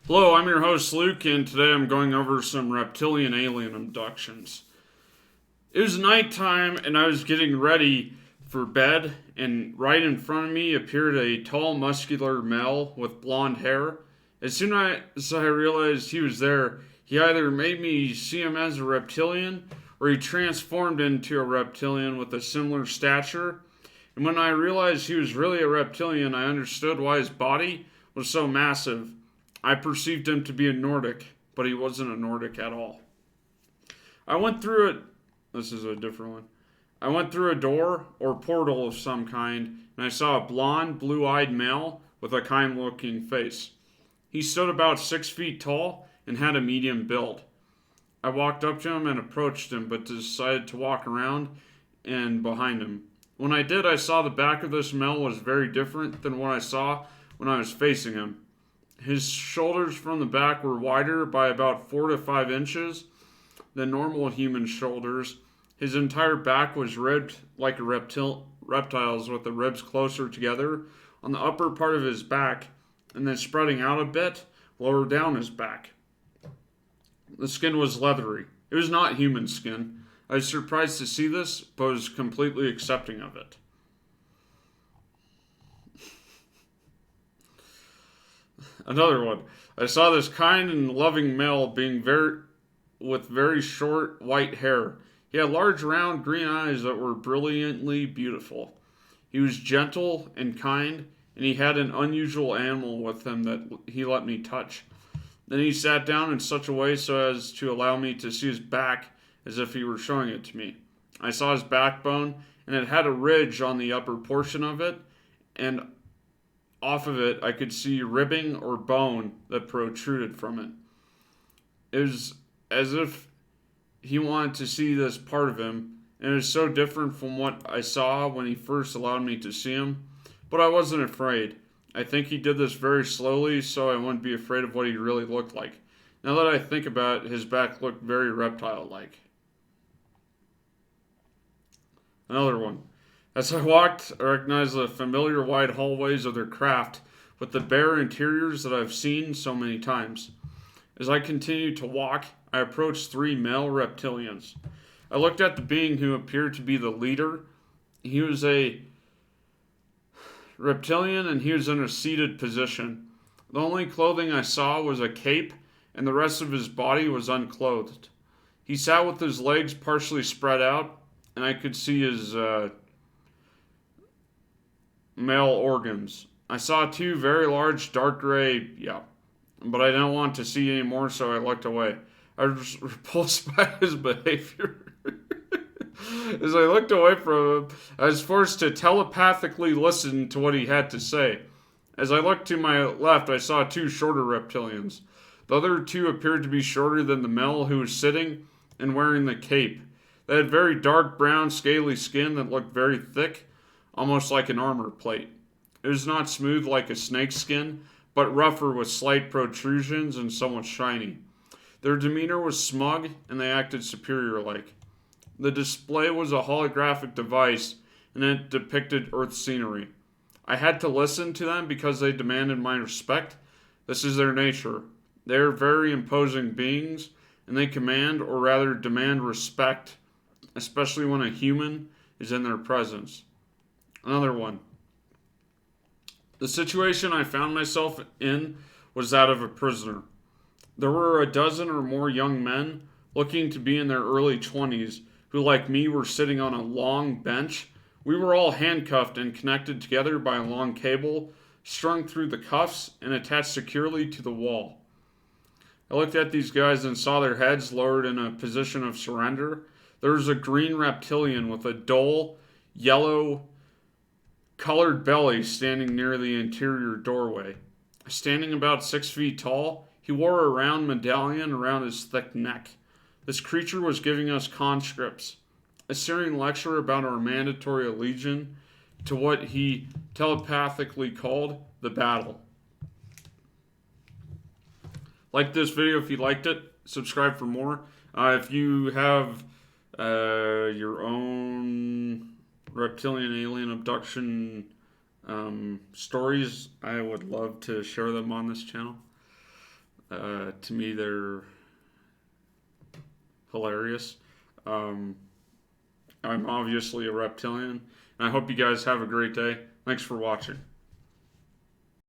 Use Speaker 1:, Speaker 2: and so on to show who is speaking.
Speaker 1: Hello, I'm your host Luke, and today I'm going over some reptilian alien abductions. It was nighttime, and I was getting ready for bed, and right in front of me appeared a tall, muscular male with blonde hair. As soon as I realized he was there, he either made me see him as a reptilian, or he transformed into a reptilian with a similar stature. And when I realized he was really a reptilian, I understood why his body was so massive. I perceived him to be a Nordic, but he wasn't a Nordic at all. I went through it. This is a different one. I went through a door or portal of some kind, and I saw a blond, blue eyed male with a kind looking face. He stood about 6 feet tall and had a medium build. I walked up to him and approached him, but decided to walk around and behind him. When I did, I saw the back of this male was very different than what I saw when I was facing him. His shoulders from the back were wider by about 4 to 5 inches than normal human shoulders. His entire back was ribbed like a reptile's, with the ribs closer together on the upper part of his back and then spreading out a bit lower down his back. The skin was leathery. It was not human skin. I was surprised to see this, but was completely accepting of it. Another one. I saw this kind and loving male with very short white hair. He had large round green eyes that were brilliantly beautiful. He was gentle and kind, and he had an unusual animal with him that he let me touch. Then he sat down in such a way so as to allow me to see his back as if he were showing it to me. I saw his backbone, and it had a ridge on the upper portion of it, and off of it I could see ribbing or bone that protruded from it. It was as if he wanted to see this part of him, and it was so different from what I saw when he first allowed me to see him. But I wasn't afraid. I think he did this very slowly so I wouldn't be afraid of what he really looked like. Now that I think about it, his back looked very reptile-like. Another one. As I walked, I recognized the familiar wide hallways of their craft with the bare interiors that I've seen so many times. As I continued to walk, I approached 3 male reptilians. I looked at the being who appeared to be the leader. He was a reptilian and he was in a seated position. The only clothing I saw was a cape, and the rest of his body was unclothed. He sat with his legs partially spread out, and I could see his male organs. I saw 2 very large dark gray, but I didn't want to see any more, so I looked away. I was repulsed by his behavior. As I looked away from him, I was forced to telepathically listen to what he had to say. As I looked to my left, I saw 2 shorter reptilians. The other 2 appeared to be shorter than the male who was sitting and wearing the cape. They had very dark brown, scaly skin that looked very thick, almost like an armor plate. It was not smooth like a snake's skin, but rougher with slight protrusions and somewhat shiny. Their demeanor was smug, and they acted superior-like. The display was a holographic device, and it depicted Earth scenery. I had to listen to them because they demanded my respect. This is their nature. They are very imposing beings, and they command, or rather demand, respect, especially when a human is in their presence. Another one. The situation I found myself in was that of a prisoner. There were a dozen or more young men, looking to be in their early 20s, who, like me, were sitting on a long bench. We were all handcuffed and connected together by a long cable, strung through the cuffs and attached securely to the wall. I looked at these guys and saw their heads lowered in a position of surrender. There was a green reptilian with a dull, yellow colored belly standing near the interior doorway. Standing about 6 feet tall, he wore a round medallion around his thick neck. This creature was giving us conscripts, a searing lecture about our mandatory allegiance to what he telepathically called the battle. Like this video if you liked it. Subscribe for more. If you have your own reptilian alien abduction stories, I would love to share them on this channel. To me, they're hilarious. Um, I'm obviously a reptilian, and I hope you guys have a great day. Thanks for watching.